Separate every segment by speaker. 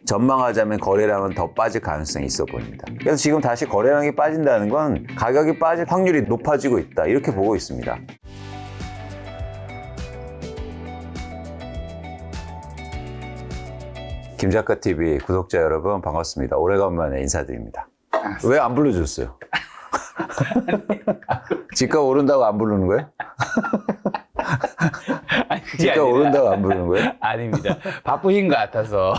Speaker 1: 전망하자면 거래량은 더 빠질 가능성이 있어 보입니다. 그래서 지금 다시 거래량이 빠진다는 건 가격이 빠질 확률이 높아지고 있다, 이렇게 보고 있습니다. 김작가TV 구독자 여러분 반갑습니다. 오래간만에 인사드립니다. 왜 안 불러줬어요? 집값 오른다고 안 부르는 거예요?
Speaker 2: 아니, 그게
Speaker 1: 집값
Speaker 2: 아니라,
Speaker 1: 오른다고 안 부르는 거예요?
Speaker 2: 아닙니다. 바쁘신 것 같아서.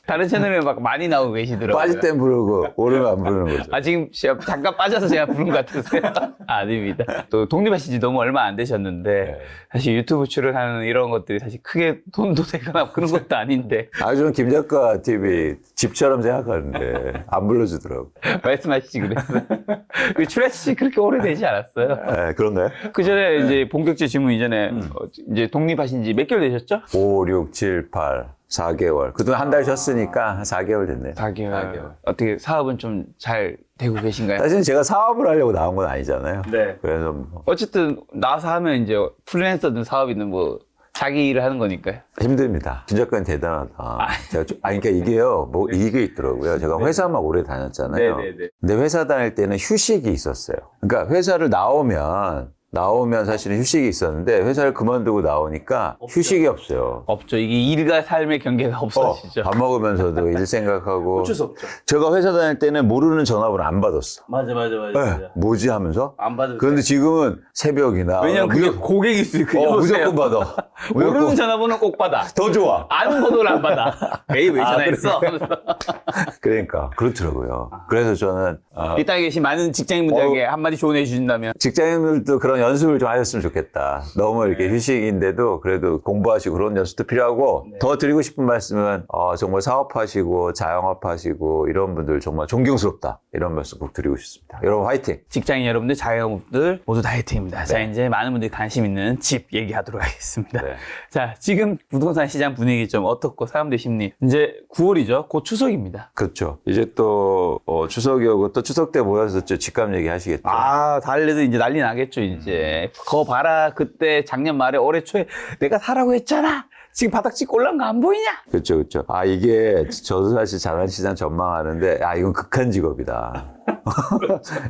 Speaker 2: 다른 채널에 막 많이 나오고 계시더라고요.
Speaker 1: 빠질 땐 부르고 오르면 안 부르는 거죠.
Speaker 2: 아, 지금 제가 잠깐 빠져서 제가 부른 것 같으세요? 아닙니다. 또 독립하신 지 너무 얼마 안 되셨는데, 사실 유튜브 출연하는 이런 것들이 사실 크게 돈도 되거나 그런 것도 아닌데,
Speaker 1: 저는 김작가TV 집처럼 생각하는데 안 불러주더라고.
Speaker 2: 말씀하시지 그랬어요. 출연하신 지 그렇게 오래되지 않았어요.
Speaker 1: 네, 그런가요?
Speaker 2: 그 전에 이제 본격적 질문 이전에 이제 독립하신 지 몇 개월 되셨죠?
Speaker 1: 5, 6, 7, 8, 4개월. 그동안 한 달 쉬었으니까 한 4개월 됐네요.
Speaker 2: 4개월. 어떻게 사업은 좀 잘 되고 계신가요?
Speaker 1: 사실 제가 사업을 하려고 나온 건 아니잖아요.
Speaker 2: 네.
Speaker 1: 그래서 뭐
Speaker 2: 어쨌든 나와서 하면 이제 프리랜서든 사업이든 뭐 자기 일을 하는 거니까요.
Speaker 1: 힘듭니다. 김 작가는 대단하다. 제가 그러니까 이게요, 뭐 이게 있더라고요. 제가 회사만 오래 다녔잖아요.
Speaker 2: 네네네.
Speaker 1: 근데 회사 다닐 때는 휴식이 있었어요. 그러니까 회사를 나오면 사실은 휴식이 있었는데 회사를 그만두고 나오니까 휴식이 없어요.
Speaker 2: 없죠. 이게 일과 삶의 경계가 없어지죠.
Speaker 1: 밥 먹으면서도 일 생각하고.
Speaker 2: 어쩔 수 없죠.
Speaker 1: 제가 회사 다닐 때는 모르는 전화번호 안 받았어.
Speaker 2: 맞아.
Speaker 1: 네, 뭐지 하면서.
Speaker 2: 안 받을
Speaker 1: 그런데 지금은 새벽이나.
Speaker 2: 왜냐면 그게 고객일 수 있거든요.
Speaker 1: 무조건 받아.
Speaker 2: 모르는 전화번호는 꼭 받아.
Speaker 1: 더 좋아.
Speaker 2: 아는 번호를 안 받아. 에이, 왜 전화했어?
Speaker 1: 그러니까 그렇더라고요. 그래서 저는
Speaker 2: 이 땅에 계신 많은 직장인분들에게 한마디 조언해 주신다면?
Speaker 1: 직장인들도 그런 연습을 좀 하셨으면 좋겠다. 너무 이렇게 휴식인데도 그래도 공부하시고 그런 연습도 필요하고. 더 드리고 싶은 말씀은 정말 사업하시고 자영업하시고 이런 분들 정말 존경스럽다, 이런 말씀 꼭 드리고 싶습니다. 여러분 화이팅!
Speaker 2: 직장인 여러분들, 자영업들 모두 다 화이팅입니다. 자, 이제 많은 분들이 관심 있는 집 얘기하도록 하겠습니다.
Speaker 1: 네.
Speaker 2: 자, 지금 부동산 시장 분위기 좀 어떻고 사람들 심리. 이제 9월이죠. 곧 추석입니다.
Speaker 1: 그렇죠. 이제 또 추석이 오고 또 추석 때 모여서 또 집값 얘기 하시겠죠.
Speaker 2: 달래도 이제 난리 나겠죠, 이제. 거 봐라. 그때 작년 말에 올해 초에 내가 사라고 했잖아. 지금 바닥 찍고 올라온 거 안 보이냐?
Speaker 1: 그렇죠. 이게 저도 사실 자산시장 전망하는데 이건 극한 직업이다.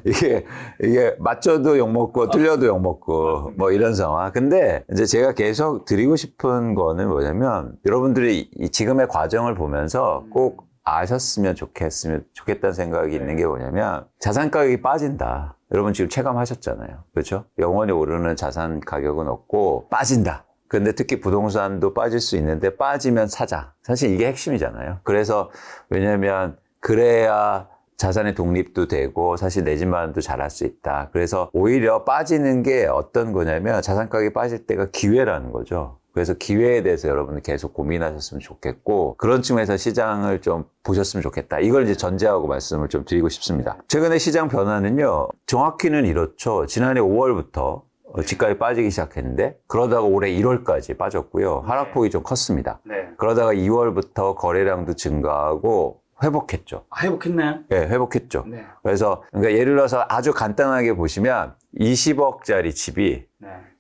Speaker 1: 이게 맞춰도 욕먹고 틀려도 욕먹고 뭐 이런 상황. 근데 이제 제가 계속 드리고 싶은 거는 뭐냐면, 여러분들이 이 지금의 과정을 보면서 꼭 아셨으면 좋겠다는 생각이 있는 게 뭐냐면, 자산 가격이 빠진다. 여러분 지금 체감하셨잖아요. 그렇죠? 영원히 오르는 자산 가격은 없고 빠진다. 근데 특히 부동산도 빠질 수 있는데 빠지면 사자. 사실 이게 핵심이잖아요. 그래서 왜냐면 그래야 자산의 독립도 되고 사실 내 집 마련도 잘할 수 있다. 그래서 오히려 빠지는 게 어떤 거냐면, 자산 가격이 빠질 때가 기회라는 거죠. 그래서 기회에 대해서 여러분들 계속 고민하셨으면 좋겠고, 그런 측면에서 시장을 좀 보셨으면 좋겠다. 이걸 이제 전제하고 말씀을 좀 드리고 싶습니다. 최근에 시장 변화는요, 정확히는 이렇죠. 지난해 5월부터 집값이 빠지기 시작했는데, 그러다가 올해 1월까지 빠졌고요. 하락폭이 좀 컸습니다.
Speaker 2: 네.
Speaker 1: 그러다가 2월부터 거래량도 증가하고 회복했죠.
Speaker 2: 회복했나요?
Speaker 1: 네, 회복했죠.
Speaker 2: 네.
Speaker 1: 그래서 그러니까 예를 들어서 아주 간단하게 보시면 20억짜리 집이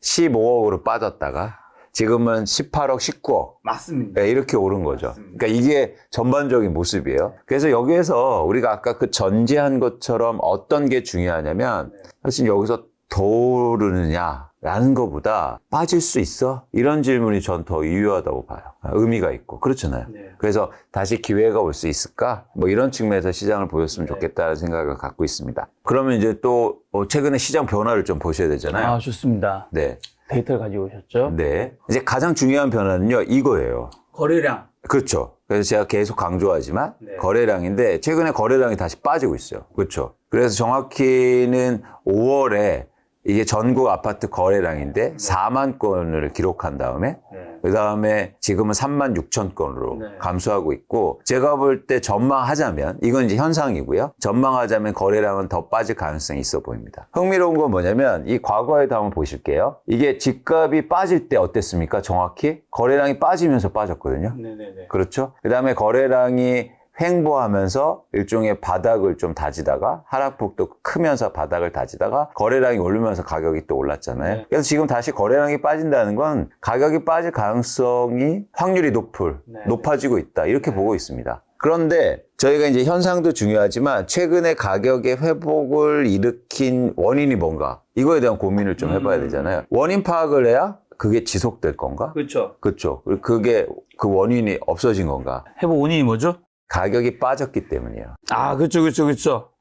Speaker 1: 15억으로 빠졌다가 지금은 18억, 19억.
Speaker 2: 맞습니다.
Speaker 1: 네, 이렇게 오른 거죠. 그러니까 이게 전반적인 모습이에요. 그래서 여기에서 우리가 아까 그 전제한 것처럼 어떤 게 중요하냐면, 사실 여기서 더 오르느냐라는 것보다 빠질 수 있어? 이런 질문이 전 더 유효하다고 봐요. 의미가 있고. 그렇잖아요.
Speaker 2: 네.
Speaker 1: 그래서 다시 기회가 올 수 있을까? 뭐 이런 측면에서 시장을 보였으면 좋겠다는 생각을 갖고 있습니다. 그러면 이제 또 최근에 시장 변화를 좀 보셔야 되잖아요.
Speaker 2: 좋습니다.
Speaker 1: 네.
Speaker 2: 데이터를 가지고 오셨죠?
Speaker 1: 네. 이제 가장 중요한 변화는요, 이거예요.
Speaker 2: 거래량.
Speaker 1: 그렇죠. 그래서 제가 계속 강조하지만 거래량인데, 최근에 거래량이 다시 빠지고 있어요. 그렇죠. 그래서 정확히는 5월에 이게 전국 아파트 거래량인데 4만 건을 기록한 다음에 그 다음에 지금은 3만 6천 건으로 감소하고 있고, 제가 볼 때 전망하자면, 이건 이제 현상이고요. 전망하자면 거래량은 더 빠질 가능성이 있어 보입니다. 흥미로운 건 뭐냐면, 이 과거에도 한번 보실게요. 이게 집값이 빠질 때 어땠습니까? 정확히 거래량이 빠지면서 빠졌거든요.
Speaker 2: 네네네.
Speaker 1: 그렇죠. 그 다음에 거래량이 횡보하면서 일종의 바닥을 좀 다지다가 하락폭도 크면서 바닥을 다지다가 거래량이 오르면서 가격이 또 올랐잖아요.
Speaker 2: 네.
Speaker 1: 그래서 지금 다시 거래량이 빠진다는 건 가격이 빠질 가능성이 확률이 높아지고 있다. 이렇게 보고 있습니다. 그런데 저희가 이제 현상도 중요하지만 최근에 가격의 회복을 일으킨 원인이 뭔가 이거에 대한 고민을 좀 해봐야 되잖아요. 원인 파악을 해야 그게 지속될 건가?
Speaker 2: 그렇죠.
Speaker 1: 그렇죠. 그게 그 원인이 없어진 건가?
Speaker 2: 회복 원인이 뭐죠?
Speaker 1: 가격이 빠졌기 때문이에요.
Speaker 2: 아, 그렇죠.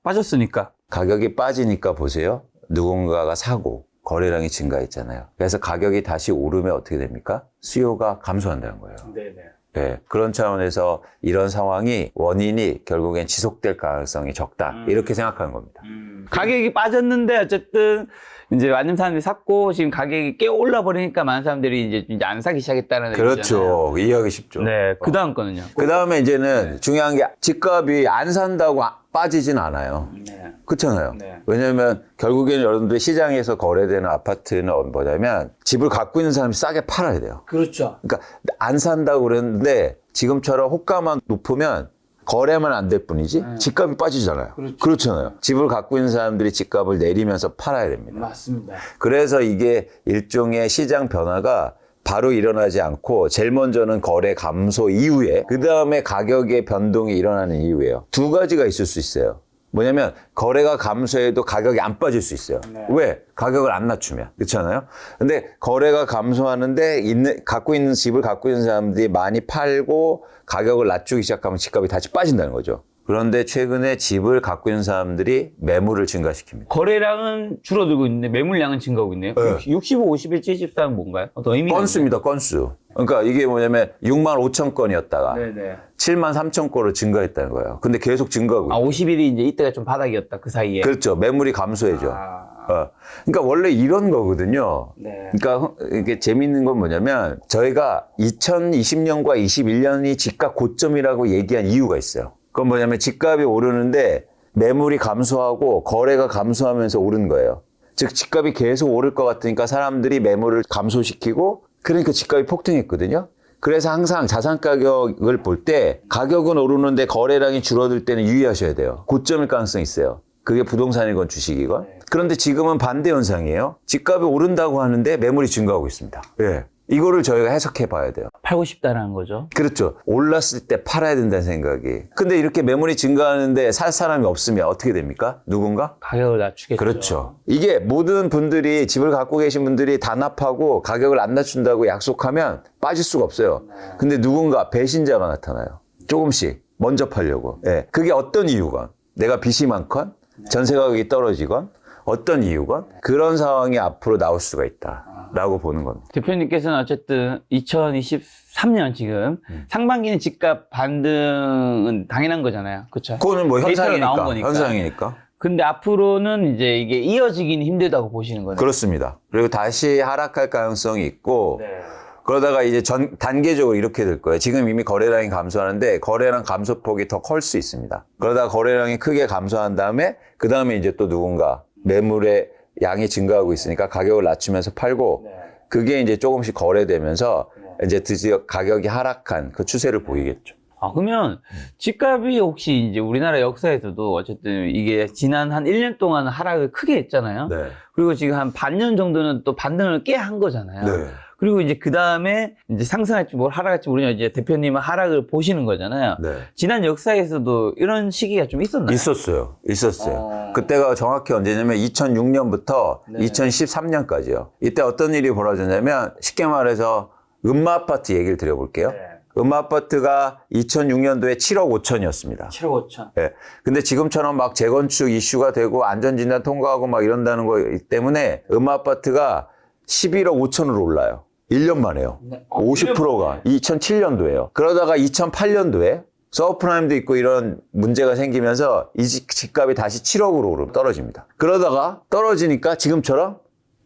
Speaker 2: 빠졌으니까.
Speaker 1: 가격이 빠지니까 보세요. 누군가가 사고 거래량이 증가했잖아요. 그래서 가격이 다시 오르면 어떻게 됩니까? 수요가 감소한다는 거예요.
Speaker 2: 네네.
Speaker 1: 네, 그런 차원에서 이런 상황이 원인이 결국엔 지속될 가능성이 적다. 이렇게 생각하는 겁니다.
Speaker 2: 가격이 빠졌는데 어쨌든 이제 많은 사람들이 샀고 지금 가격이 꽤 올라 버리니까 많은 사람들이 이제 안 사기 시작했다는 얘기잖아요.
Speaker 1: 그렇죠. 이해하기 쉽죠.
Speaker 2: 네. 그 다음 거는요.
Speaker 1: 그 다음에 이제는 중요한 게 집값이 안 산다고 빠지진 않아요.
Speaker 2: 네.
Speaker 1: 그렇잖아요.
Speaker 2: 네.
Speaker 1: 왜냐하면 결국에는 여러분들 시장에서 거래되는 아파트는 뭐냐면 집을 갖고 있는 사람이 싸게 팔아야 돼요.
Speaker 2: 그렇죠.
Speaker 1: 그러니까 안 산다고 그랬는데 지금처럼 호가만 높으면 거래만 안 될 뿐이지 집값이 빠지잖아요.
Speaker 2: 그렇죠.
Speaker 1: 그렇잖아요. 집을 갖고 있는 사람들이 집값을 내리면서 팔아야 됩니다.
Speaker 2: 맞습니다.
Speaker 1: 그래서 이게 일종의 시장 변화가 바로 일어나지 않고 제일 먼저는 거래 감소 이후에 그 다음에 가격의 변동이 일어나는 이유예요. 두 가지가 있을 수 있어요. 뭐냐면 거래가 감소해도 가격이 안 빠질 수 있어요.
Speaker 2: 네.
Speaker 1: 왜? 가격을 안 낮추면. 그렇잖아요. 근데 거래가 감소하는데 갖고 있는 집을 갖고 있는 사람들이 많이 팔고 가격을 낮추기 시작하면 집값이 다시 빠진다는 거죠. 그런데 최근에 집을 갖고 있는 사람들이 매물을 증가시킵니다.
Speaker 2: 거래량은 줄어들고 있는데 매물량은 증가하고 있네요.
Speaker 1: 네.
Speaker 2: 65, 51, 74는 뭔가요? 어떤 의미가
Speaker 1: 건수입니다. 건수. 그러니까 이게 뭐냐면 6만 5천 건이었다가
Speaker 2: 네네.
Speaker 1: 7만 3천 건으로 증가했다는 거예요. 근데 계속 증가하고
Speaker 2: 아,
Speaker 1: 있어요.
Speaker 2: 50일이 이제 이때가 좀 바닥이었다. 그 사이에.
Speaker 1: 그렇죠. 매물이 감소해져.
Speaker 2: 아,
Speaker 1: 그러니까 원래 이런 거거든요.
Speaker 2: 네.
Speaker 1: 그러니까 이게 재미있는 건 뭐냐면 저희가 2020년과 21년이 집값 고점이라고 얘기한 이유가 있어요. 그건 뭐냐면 집값이 오르는데 매물이 감소하고 거래가 감소하면서 오른 거예요. 즉 집값이 계속 오를 것 같으니까 사람들이 매물을 감소시키고 그러니까 집값이 폭등했거든요. 그래서 항상 자산 가격을 볼 때 가격은 오르는데 거래량이 줄어들 때는 유의하셔야 돼요. 고점일 가능성이 있어요. 그게 부동산이건 주식이건. 그런데 지금은 반대 현상이에요. 집값이 오른다고 하는데 매물이 증가하고 있습니다. 예. 이거를 저희가 해석해 봐야 돼요.
Speaker 2: 팔고 싶다라는 거죠.
Speaker 1: 그렇죠. 올랐을 때 팔아야 된다는 생각이. 근데 이렇게 매물이 증가하는데 살 사람이 없으면 어떻게 됩니까? 누군가?
Speaker 2: 가격을 낮추겠죠.
Speaker 1: 그렇죠. 이게 모든 분들이 집을 갖고 계신 분들이 단합하고 가격을 안 낮춘다고 약속하면 빠질 수가 없어요. 근데 누군가 배신자가 나타나요. 조금씩 먼저 팔려고. 예. 그게 어떤 이유건 내가 빚이 많건 전세 가격이 떨어지건 어떤 이유건 그런 상황이 앞으로 나올 수가 있다라고 보는 겁니다.
Speaker 2: 대표님께서는 어쨌든 2023년 지금 상반기는 집값 반등은 당연한 거잖아요. 그렇죠?
Speaker 1: 그거는 뭐
Speaker 2: 데이터로 나온
Speaker 1: 현상이니까.
Speaker 2: 거니까.
Speaker 1: 현상이니까.
Speaker 2: 근데 앞으로는 이제 이게 이어지기는 힘들다고 보시는 거네요.
Speaker 1: 그렇습니다. 그리고 다시 하락할 가능성이 있고
Speaker 2: 네.
Speaker 1: 그러다가 이제 단계적으로 이렇게 될 거예요. 지금 이미 거래량이 감소하는데 거래량 감소폭이 더 클 수 있습니다. 그러다가 거래량이 크게 감소한 다음에 그 다음에 이제 또 누군가 매물의 양이 증가하고 있으니까 가격을 낮추면서 팔고 그게 이제 조금씩 거래되면서 이제 드디어 가격이 하락한 그 추세를 보이겠죠.
Speaker 2: 아, 그러면 집값이 혹시 이제 우리나라 역사에서도 어쨌든 이게 지난 한 1년 동안 하락을 크게 했잖아요.
Speaker 1: 네.
Speaker 2: 그리고 지금 한 반년 정도는 또 반등을 꽤 한 거잖아요.
Speaker 1: 네.
Speaker 2: 그리고 이제 그 다음에 이제 상승할지 뭘 하락할지 모르냐 이제 대표님은 하락을 보시는 거잖아요.
Speaker 1: 네.
Speaker 2: 지난 역사에서도 이런 시기가 좀 있었나요?
Speaker 1: 있었어요. 그때가 정확히 언제냐면 2006년부터
Speaker 2: 네.
Speaker 1: 2013년까지요. 이때 어떤 일이 벌어졌냐면 쉽게 말해서 음마아파트 얘기를 드려볼게요. 음마아파트가 2006년도에 7억 5천이었습니다.
Speaker 2: 7억 5천.
Speaker 1: 예. 근데 지금처럼 막 재건축 이슈가 되고 안전진단 통과하고 막 이런다는 거 때문에 음마아파트가 11억 5천으로 올라요. 1년 만에요.
Speaker 2: 네.
Speaker 1: 50%가 2007년도에요. 그러다가 2008년도에 서브프라임도 있고 이런 문제가 생기면서 이 집값이 다시 7억으로 떨어집니다. 그러다가 떨어지니까 지금처럼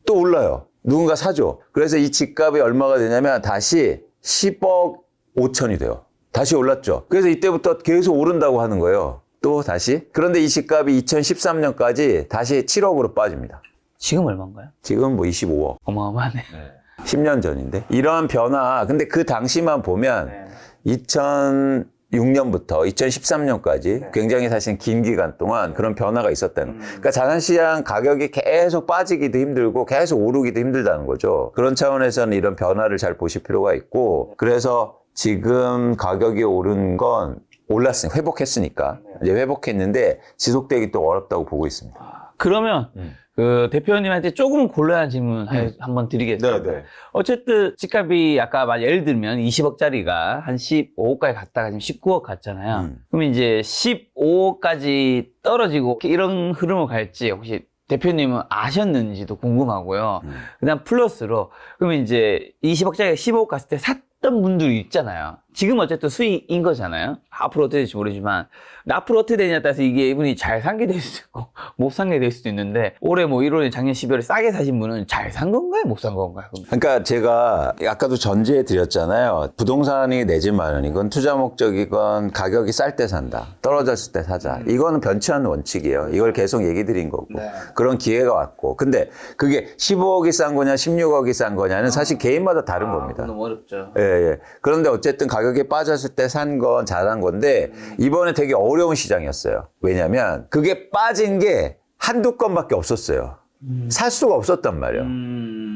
Speaker 1: 또 올라요. 누군가 사죠. 그래서 이 집값이 얼마가 되냐면 다시 10억 5천이 돼요. 다시 올랐죠. 그래서 이때부터 계속 오른다고 하는 거예요. 또 다시. 그런데 이 집값이 2013년까지 다시 7억으로 빠집니다.
Speaker 2: 지금 얼마인가요?
Speaker 1: 지금 뭐 25억.
Speaker 2: 어마어마하네.
Speaker 1: 10년 전인데. 이러한 변화. 근데 그 당시만 보면 2006 2006년부터 2013년까지 굉장히 사실 긴 기간 동안 그런 변화가 있었다는. 그러니까 자산시장 가격이 계속 빠지기도 힘들고 계속 오르기도 힘들다는 거죠. 그런 차원에서는 이런 변화를 잘 보실 필요가 있고, 그래서 지금 가격이 오른 건 올랐으니까, 회복했으니까, 이제 회복했는데 지속되기 또 어렵다고 보고 있습니다.
Speaker 2: 그러면 그 대표님한테 조금 곤란한 질문 한번 드리겠습니다.
Speaker 1: 네, 네.
Speaker 2: 어쨌든 집값이 아까 예를 들면 20억짜리가 한 15억까지 갔다가 지금 19억 갔잖아요. 그럼 이제 15억까지 떨어지고 이런 흐름을 갈지 혹시 대표님은 아셨는지도 궁금하고요. 그다음 플러스로 그러면 이제 20억짜리가 15억 갔을 때 샀던 분들이 있잖아요. 지금 어쨌든 수익인 거잖아요. 앞으로 어떻게 될지 모르지만 앞으로 어떻게 되냐에 따라서 이게 이분이 잘 산 게 될 수도 있고 못 산 게 될 수도 있는데 올해 뭐 1월에 작년 12월에 싸게 사신 분은 잘 산 건가요? 못 산 건가요?
Speaker 1: 그러니까 제가 아까도 전제해 드렸잖아요. 부동산이 내 집 마련이건 투자 목적이건 가격이 쌀 때 산다. 떨어졌을 때 사자. 이거는 변치 않는 원칙이에요. 이걸 계속 얘기 드린 거고. 그런 기회가 왔고. 근데 그게 15억이 싼 거냐 16억이 싼 거냐는 사실 개인마다 다른 겁니다.
Speaker 2: 너무 어렵죠.
Speaker 1: 예, 예. 그런데 어쨌든 가격이 빠졌을 때 산 건 잘한 건데 이번에 되게 어려운 시장이었어요. 왜냐면 그게 빠진 게 한두 건밖에 없었어요. 살 수가 없었단 말이에요.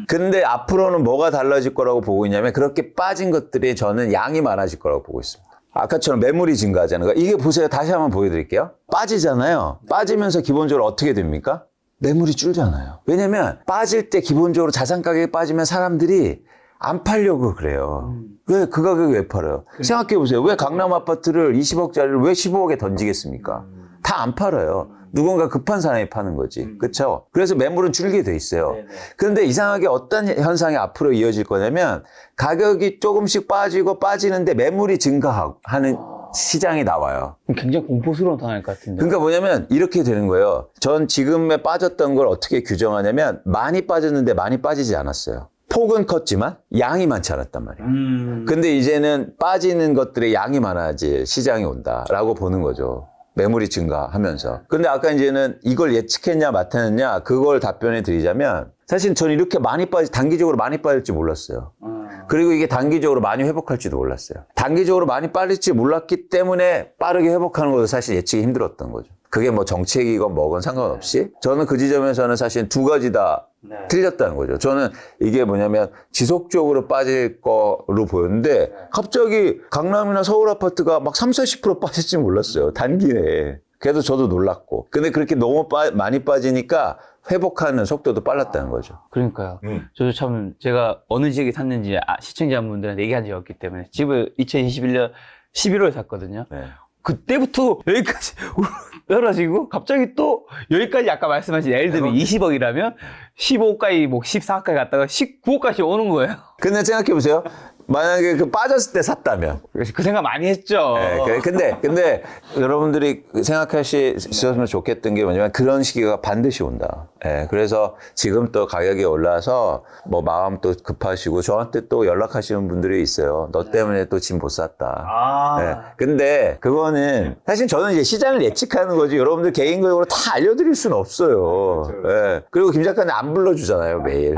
Speaker 1: 근데 앞으로는 뭐가 달라질 거라고 보고 있냐면 그렇게 빠진 것들이 저는 양이 많아질 거라고 보고 있습니다. 아까처럼 매물이 증가하잖아요. 그러니까 이게 보세요. 다시 한번 보여드릴게요. 빠지잖아요. 빠지면서 기본적으로 어떻게 됩니까? 매물이 줄잖아요. 왜냐면 빠질 때 기본적으로 자산 가격이 빠지면 사람들이 안 팔려고 그래요. 왜 그 가격에 왜 팔아요? 생각해 보세요. 왜 강남 아파트를 20억짜리를 왜 15억에 던지겠습니까? 다 안 팔아요. 누군가 급한 사람이 파는 거지. 그렇죠? 그래서 매물은 줄게 돼 있어요. 그런데 이상하게 어떤 현상이 앞으로 이어질 거냐면 가격이 조금씩 빠지고 빠지는데 매물이 증가하는 시장이 나와요.
Speaker 2: 굉장히 공포스러운 상황일 것 같은데.
Speaker 1: 그러니까 뭐냐면 이렇게 되는 거예요. 전 지금에 빠졌던 걸 어떻게 규정하냐면 많이 빠졌는데 많이 빠지지 않았어요. 폭은 컸지만 양이 많지 않았단 말이에요. 근데 이제는 빠지는 것들의 양이 많아질 시장이 온다라고 보는 거죠. 매물이 증가하면서. 근데 아까 이제는 이걸 예측했냐 나타냈냐 그걸 답변해 드리자면 사실 저는 이렇게 단기적으로 많이 빠질지 몰랐어요. 그리고 이게 단기적으로 많이 회복할지도 몰랐어요. 단기적으로 많이 빠질지 몰랐기 때문에 빠르게 회복하는 것도 사실 예측이 힘들었던 거죠. 그게 뭐 정책이건 뭐건 상관없이 저는 그 지점에서는 사실 두 가지 다 틀렸다는 거죠. 저는 이게 뭐냐면 지속적으로 빠질 거로 보였는데 갑자기 강남이나 서울 아파트가 막 30~40% 빠질지 몰랐어요. 단기 내에. 그래도 저도 놀랐고. 근데 그렇게 너무 많이 빠지니까 회복하는 속도도 빨랐다는 거죠.
Speaker 2: 그러니까요. 저도 참 제가 어느 지역에 샀는지 시청자분들한테 얘기한 적이 없기 때문에 집을 2021년 11월에 샀거든요.
Speaker 1: 네.
Speaker 2: 그때부터 여기까지 떨어지고 갑자기 또 여기까지 아까 말씀하신 예를 들면 20억이라면 15억까지 뭐 14억까지 갔다가 19억까지 오는 거예요.
Speaker 1: 근데 생각해 보세요. 만약에 그 빠졌을 때 샀다면.
Speaker 2: 그 생각 많이 했죠.
Speaker 1: 네, 근데 여러분들이 생각하셨으면 좋겠던 게 뭐냐면 그런 시기가 반드시 온다. 네, 그래서 지금 또 가격이 올라서 뭐 마음 또 급하시고 저한테 또 연락하시는 분들이 있어요. 너 때문에 또 집 못 샀다. 네, 근데 그거는 사실 저는 이제 시장을 예측하는 거지 여러분들 개인적으로 다 알려드릴 수는 없어요. 네, 그리고 김 작가는 안 불러주잖아요, 매일.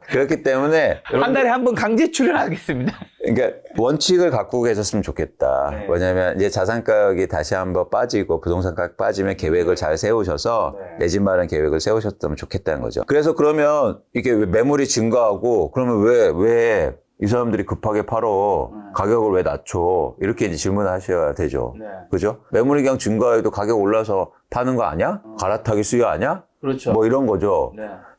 Speaker 1: 그렇기 때문에
Speaker 2: 한 달에 한 번 강제 출연하겠습니다.
Speaker 1: 그러니까 원칙을 갖고 계셨으면 좋겠다.
Speaker 2: 네.
Speaker 1: 왜냐면 이제 자산 가격이 다시 한번 빠지고 부동산 가격 빠지면 계획을 잘 세우셔서 내 집 마련 계획을 세우셨으면 좋겠다는 거죠. 그래서 그러면 이게 왜 매물이 증가하고 그러면 왜 이 사람들이 급하게 팔어 가격을 왜 낮춰 이렇게 이제 질문하셔야 되죠. 그죠? 매물이 그냥 증가해도 가격 올라서 파는 거 아니야? 갈아타기 수요 아니야?
Speaker 2: 그렇죠.
Speaker 1: 뭐 이런 거죠.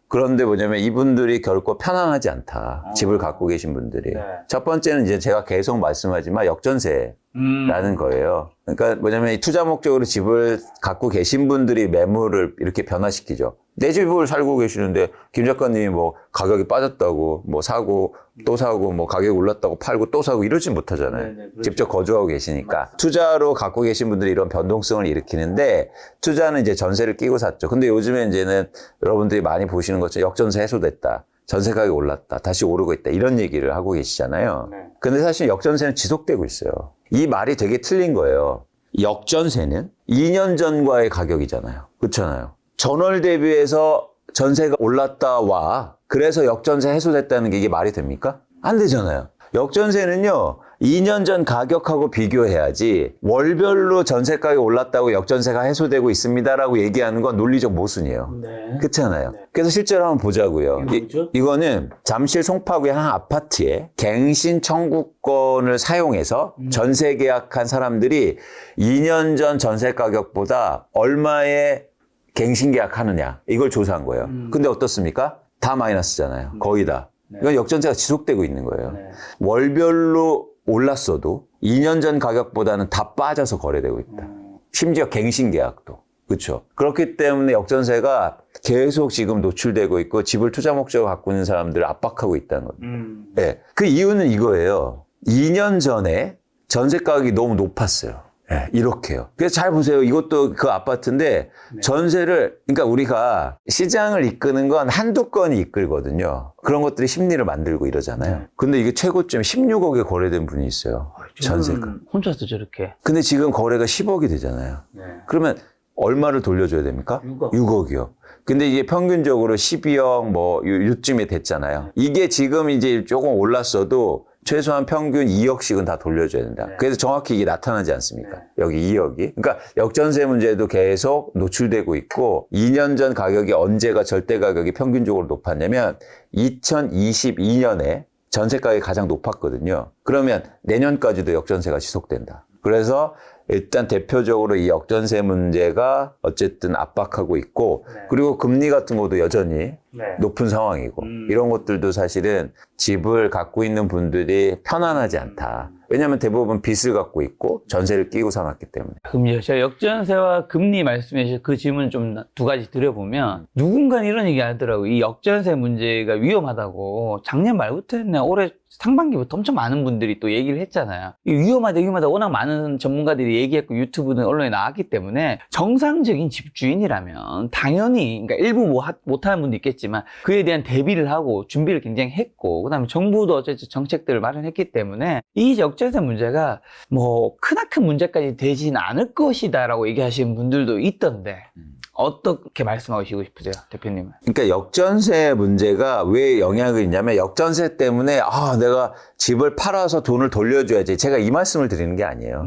Speaker 1: 그런데 뭐냐면 이분들이 결코 편안하지 않다. 집을 갖고 계신 분들이. 첫 번째는 이제 제가 계속 말씀하지만 역전세라는 거예요. 그러니까 뭐냐면 이 투자 목적으로 집을 갖고 계신 분들이 매물을 이렇게 변화시키죠. 내 집을 살고 계시는데 김 작가님이 뭐 가격이 빠졌다고 뭐 사고 또 사고 뭐 가격이 올랐다고 팔고 또 사고 이러지 못하잖아요. 그렇죠. 직접 거주하고 계시니까. 투자로 갖고 계신 분들이 이런 변동성을 일으키는데 투자는 이제 전세를 끼고 샀죠. 근데 요즘에 이제는 여러분들이 많이 보시는 것처럼 역전세 해소됐다. 전세 가격이 올랐다. 다시 오르고 있다. 이런 얘기를 하고 계시잖아요. 근데 사실 역전세는 지속되고 있어요. 이 말이 되게 틀린 거예요. 역전세는 2년 전과의 가격이잖아요. 그렇잖아요. 전월 대비해서 전세가 올랐다 와. 그래서 역전세 해소됐다는 게 이게 말이 됩니까? 안 되잖아요. 역전세는요. 2년 전 가격하고 비교해야지 월별로 전세 가격이 올랐다고 역전세가 해소되고 있습니다라고 얘기하는 건 논리적 모순이에요.
Speaker 2: 네.
Speaker 1: 그렇잖아요. 그래서 실제로 한번 보자고요.
Speaker 2: 이거 뭐죠?
Speaker 1: 이거는 잠실 송파구의 한 아파트에 갱신 청구권을 사용해서 전세 계약한 사람들이 2년 전 전세 가격보다 얼마에 갱신 계약하느냐 이걸 조사한 거예요. 근데 어떻습니까? 다 마이너스잖아요. 거의 다. 이건 역전세가 지속되고 있는 거예요.
Speaker 2: 네.
Speaker 1: 월별로 올랐어도 2년 전 가격보다는 다 빠져서 거래되고 있다. 심지어 갱신 계약도. 그렇죠. 그렇기 때문에 역전세가 계속 지금 노출되고 있고 집을 투자 목적으로 갖고 있는 사람들을 압박하고 있다는 겁니다. 네. 그 이유는 이거예요. 2년 전에 전세 가격이 너무 높았어요. 네, 이렇게요. 그래서 잘 보세요. 이것도 그 아파트인데 전세를 그러니까 우리가 시장을 이끄는 건 한두 건이 이끌거든요. 그런 것들이 심리를 만들고 이러잖아요. 근데 이게 최고점 16억에 거래된 분이 있어요. 전세가.
Speaker 2: 혼자서 저렇게.
Speaker 1: 근데 지금 거래가 10억이 되잖아요.
Speaker 2: 네.
Speaker 1: 그러면 얼마를 돌려줘야 됩니까?
Speaker 2: 6억.
Speaker 1: 6억이요. 근데 이게 평균적으로 12억 뭐 요쯤에 됐잖아요. 이게 지금 이제 조금 올랐어도 최소한 평균 2억씩은 다 돌려줘야 된다.
Speaker 2: 네.
Speaker 1: 그래서 정확히 이게 나타나지 않습니까?
Speaker 2: 네.
Speaker 1: 여기 2억이. 그러니까 역전세 문제도 계속 노출되고 있고 2년 전 가격이 언제가 절대 가격이 평균적으로 높았냐면 2022년에 전세 가격이 가장 높았거든요. 그러면 내년까지도 역전세가 지속된다. 그래서 일단 대표적으로 이 역전세 문제가 어쨌든 압박하고 있고
Speaker 2: 네.
Speaker 1: 그리고 금리 같은 것도 여전히
Speaker 2: 네.
Speaker 1: 높은 상황이고 이런 것들도 사실은 집을 갖고 있는 분들이 편안하지 않다. 왜냐하면 대부분 빚을 갖고 있고 전세를 끼고 살았기 때문에.
Speaker 2: 그럼 제가 역전세와 금리 말씀해 주신 그 질문 좀 두 가지 드려보면 누군가 이런 얘기 하더라고요. 이 역전세 문제가 위험하다고 작년 말부터 했나 올해 상반기부터 엄청 많은 분들이 또 얘기를 했잖아요. 이 위험하다 워낙 많은 전문가들이 얘기했고 유튜브든 언론에 나왔기 때문에 정상적인 집주인이라면 당연히 그러니까 일부 못하는 분도 있겠지만 그에 대한 대비를 하고 준비를 굉장히 했고 그다음에 정부도 어쨌든 정책들을 마련했기 때문에 이 역전세 문제가 뭐 크나큰 문제까지 되지는 않을 것이다라고 얘기하시는 분들도 있던데 어떻게 말씀하시고 싶으세요, 대표님은?
Speaker 1: 그러니까 역전세 문제가 왜 영향을 있냐면 역전세 때문에 내가 집을 팔아서 돈을 돌려줘야지. 제가 이 말씀을 드리는 게 아니에요.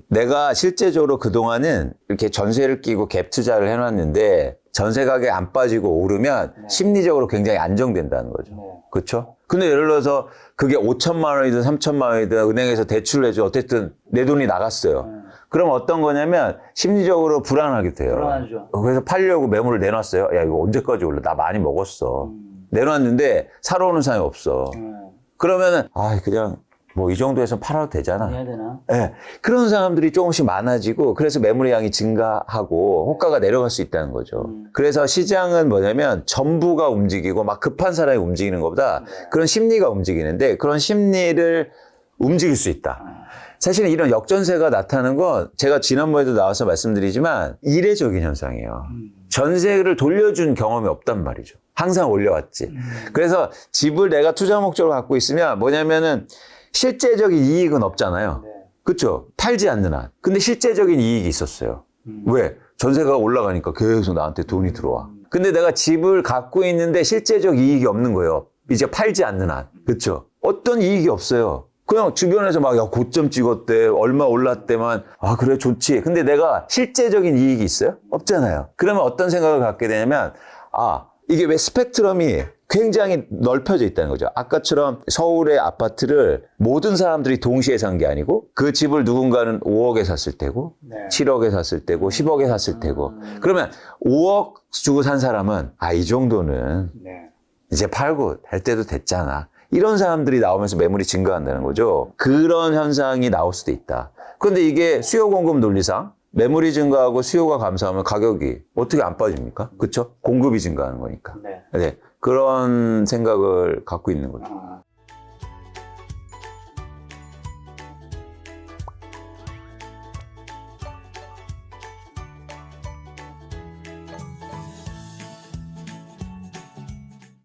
Speaker 1: 내가 실제적으로 그동안은 이렇게 전세를 끼고 갭 투자를 해놨는데 전세 가격이 안 빠지고 오르면 심리적으로 굉장히 안정된다는 거죠. 그렇죠? 근데 예를 들어서 그게 5천만 원이든 3천만 원이든 은행에서 대출을 해줘. 어쨌든 내 돈이 나갔어요. 그럼 어떤 거냐면 심리적으로 불안하게 돼요.
Speaker 2: 불안하죠.
Speaker 1: 그래서 팔려고 매물을 내놨어요. 야, 이거 언제까지 올라? 나 많이 먹었어. 내놨는데 사러 오는 사람이 없어. 그러면은 그냥 뭐 이 정도에서 팔아도 되잖아.
Speaker 2: 해야 되나?
Speaker 1: 네. 그런 사람들이 조금씩 많아지고 그래서 매물의 양이 증가하고 호가가 내려갈 수 있다는 거죠. 그래서 시장은 뭐냐면 전부가 움직이고 막 급한 사람이 움직이는 것보다 그런 심리가 움직이는데 그런 심리를 움직일 수 있다. 사실은 이런 역전세가 나타나는 건 제가 지난번에도 나와서 말씀드리지만 이례적인 현상이에요. 전세를 돌려준 경험이 없단 말이죠. 항상 올려왔지. 그래서 집을 내가 투자 목적으로 갖고 있으면 뭐냐면은 실제적인 이익은 없잖아요. 그렇죠? 팔지 않는 한. 근데 실제적인 이익이 있었어요. 왜? 전세가 올라가니까 계속 나한테 돈이 들어와. 근데 내가 집을 갖고 있는데 실제적 이익이 없는 거예요. 이제 팔지 않는 한. 그렇죠? 어떤 이익이 없어요. 그냥 주변에서 막 고점 찍었대, 얼마 올랐대만, 그래 좋지. 근데 내가 실제적인 이익이 있어요? 없잖아요. 그러면 어떤 생각을 갖게 되냐면 이게 왜 스펙트럼이 굉장히 넓혀져 있다는 거죠. 아까처럼 서울의 아파트를 모든 사람들이 동시에 산 게 아니고 그 집을 누군가는 5억에 샀을 테고 7억에 샀을 테고 10억에 샀을 테고 그러면 5억 주고 산 사람은 이 정도는 이제 팔고 할 때도 됐잖아. 이런 사람들이 나오면서 매물이 증가한다는 거죠. 그런 현상이 나올 수도 있다. 그런데 이게 수요 공급 논리상 매물이 증가하고 수요가 감소하면 가격이 어떻게 안 빠집니까? 그렇죠? 공급이 증가하는 거니까. 네. 그런 생각을 갖고 있는 거죠.